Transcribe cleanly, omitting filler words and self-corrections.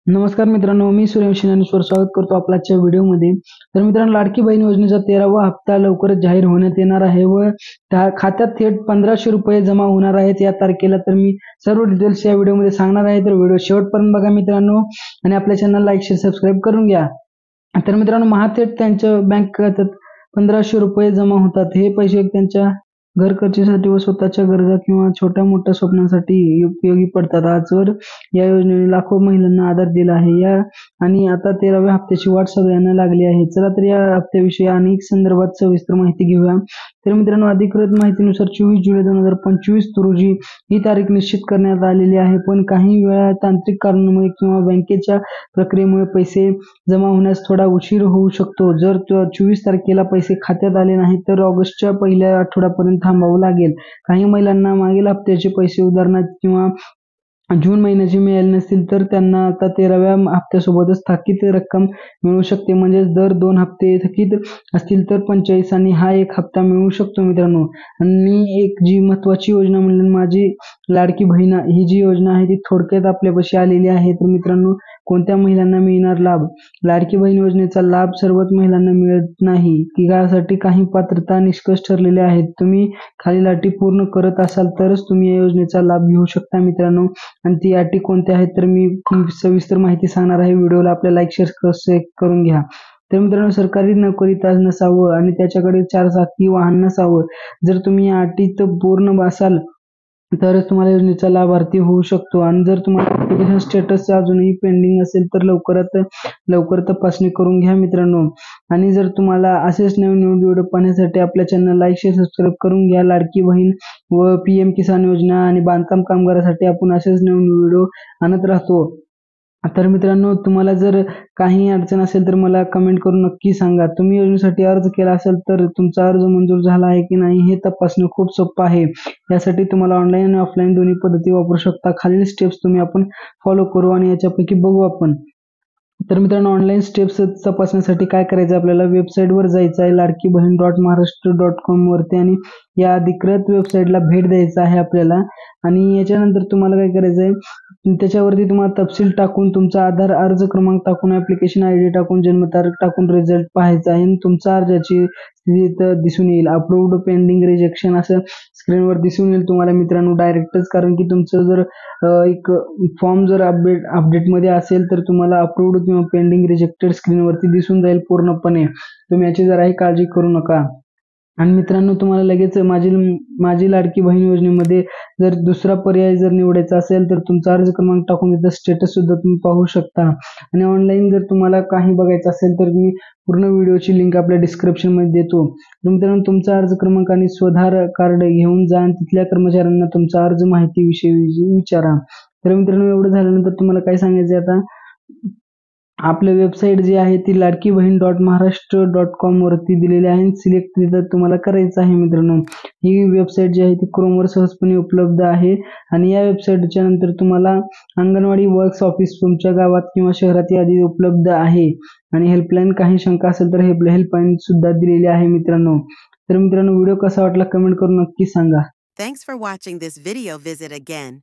नमस्कार मित्रांनो, मी सूर्यवंशी ज्ञानेश्वर स्वागत करतो आपल्या आजच्या व्हिडिओमध्ये. तर मित्रांनो, लाडकी बहीण योजनेचा 13वा हप्ता लवकरच जाहीर होण्यात येणार आहे व त्या खात्यात थेट 1500 रुपये जमा होणार आहेत या तारखेला. तर मी सर्व डिटेल्स या व्हिडिओमध्ये सांगणार आहे. तर व्हिडिओ शेवटपर्यंत बघा मित्रांनो आणि आपल्या चॅनल लाईक शेअर सबस्क्राईब करून घ्या. तर मित्रांनो, महाथेट त्यांच्या बँक खात्यात 1500 रुपये जमा होतात. हे पैसे त्यांच्या घर खर्चीसाठी व स्वतःच्या गरजा किंवा छोट्या मोठ्या स्वप्नांसाठी उपयोगी पडतात. आजवर या योजनेने लाखो महिलांना आधार दिला आहे आणि आता 13व्या हप्त्याची वाट सगळ्यांना लागली आहे. चला तर या हप्त्याविषयी अनेक संदर्भात सविस्तर माहिती घेऊया. तर मित्रांनो, अधिकृत माहितीनुसार 24 जुलै 2025 रोजी ही तारीख निश्चित करण्यात आलेली आहे, पण काही वेळा तांत्रिक कारणामुळे किंवा बँकेच्या प्रक्रियेमुळे पैसे जमा होण्यास थोडा उशीर होऊ शकतो. जर 24 तारखेला पैसे खात्यात आले नाहीत तर ऑगस्टच्या पहिल्या आठवड्यापर्यंत थांबावं लागेल. काही महिलांना मागील हप्त्याचे पैसे उदाहरणार्थ किंवा जून महिन्याचे मिळाले नसतील तर त्यांना आता 13व्या हप्त्यासोबतच थकीत रक्कम मिळू शकते. म्हणजेच दर 2 हप्ते थकीत असतील तर 45 आणि हा एक हप्ता मिळू शकतो मित्रांनो. आणि एक जी महत्वाची योजना म्हणजे माझी लाडकी बहीण ही जी योजना आहे ती थोडक्यात आपल्यापाशी आलेली आहे. तर मित्रांनो, कोणत्या महिलांना मिळणार लाभ? लाडकी बहीण योजनेचा लाभ सर्वच महिलांना मिळत नाही. यासाठी काही पात्रता निकष ठरलेले आहेत. तुम्ही खालील अटी पूर्ण करत असाल तरच तुम्ही या योजनेचा लाभ घेऊ शकता मित्रांनो. आणि ती अटी कोणत्या आहेत तर मी सविस्तर माहिती सांगणार आहे. व्हिडिओला आपल्या लाईक शेअर करून घ्या. तर मित्रांनो, सरकारी नोकरीत नसावं आणि त्याच्याकडे 4 चाकी वाहन नसावं. जर तुम्ही या अटीत पूर्ण असाल तरच तुम्हाला योजनेचा लाभार्थी होऊ शकतो. आणि जर तुम्हाला ॲप्लिकेशन स्टेटस अजूनही पेंडिंग असेल तर लवकरात लवकर तपासणी करून घ्या मित्रांनो. आणि जर तुम्हाला असेच नवीन व्हिडिओ पाहण्यासाठी आपल्या चॅनल लाईक शेअर सबस्क्राईब करून घ्या. लाडकी बहीण व PM किसान योजना आणि बांधकाम कामगारासाठी आपण असेच नवीन व्हिडिओ आणत राहतो. तर मित्रांनो, तुम्हाला जर काही अडचण असेल तर मला कमेंट करून नक्की सांगा. तुम्ही योजनेसाठी अर्ज केला असेल तर तुमचा अर्ज मंजूर झाला आहे की नाही हे तपासणं खूप सोपं आहे. यासाठी तुम्हाला ऑनलाईन आणि ऑफलाईन दोन्ही पद्धती वापरू शकता. खालील स्टेप्स तुम्ही आपण फॉलो करू आणि याच्यापैकी बघू आपण. तर मित्रांनो, ऑनलाईन स्टेप्स तपासण्यासाठी काय करायचं, आपल्याला वेबसाईटवर जायचं आहे ladkibahn.maharashtra.com वरती आणि या अधिकृत वेबसाईटला भेट द्यायचं आहे आपल्याला. आणि याच्यानंतर तुम्हाला काय करायचं आहे, त्याच्यावरती तुम्हाला तपशील टाकून तुमचा आधार अर्ज क्रमांक टाकून ॲप्लिकेशन ID टाकून जन्मतारीख टाकून रिझल्ट पाहायचा आहे. आणि तुमचा अर्जाची स्थिती इथं दिसून येईल. अप्रूव्ड, पेंडिंग, रिजेक्शन असं स्क्रीनवर दिसून येईल तुम्हाला मित्रांनो डायरेक्टच. कारण की तुमचं जर एक फॉर्म जर अपडेटमध्ये असेल तर तुम्हाला अप्रूव्ड किंवा पेंडिंग, रिजेक्टेड स्क्रीनवरती दिसून जाईल पूर्णपणे. तुम्ही याची जराही काळजी करू नका. आणि मित्रांनो, तुम्हाला लगेच माझी लाडकी बहीण योजनेमध्ये जर दुसरा पर्याय जर निवडायचा असेल तर तुमचा अर्ज क्रमांक टाकून तिथं स्टेटस सुद्धा तुम्ही पाहू शकता. आणि ऑनलाईन जर तुम्हाला काही बघायचं असेल तर मी पूर्ण व्हिडिओची लिंक आपल्या डिस्क्रिप्शनमध्ये देतो. तर मित्रांनो, तुमचा अर्ज क्रमांक आणि स्वधार कार्ड घेऊन जा आणि तिथल्या कर्मचाऱ्यांना तुमचा अर्ज माहितीविषयी विचारा. तर मित्रांनो, एवढं झाल्यानंतर तुम्हाला काय सांगायचं आता, आपलं वेबसाईट जी आहे ती ladkibahn.maharashtra.com वरती दिलेली आहे. सिलेक्ट तिथं तुम्हाला करायचं आहे मित्रांनो. ही वेबसाईट जी आहे ती क्रोमवर सहजपणे उपलब्ध आहे. आणि या वेबसाईटच्या नंतर तुम्हाला अंगणवाडी वर्क्स ऑफिस तुमच्या गावात किंवा शहरात यादी उपलब्ध आहे. आणि हेल्पलाईन, काही शंका असेल तर हेल्पलाईन सुद्धा दिलेली आहे मित्रांनो. तर मित्रांनो, व्हिडिओ कसा वाटला कमेंट करून नक्की सांगा. Thanks for watching this video. Visit again.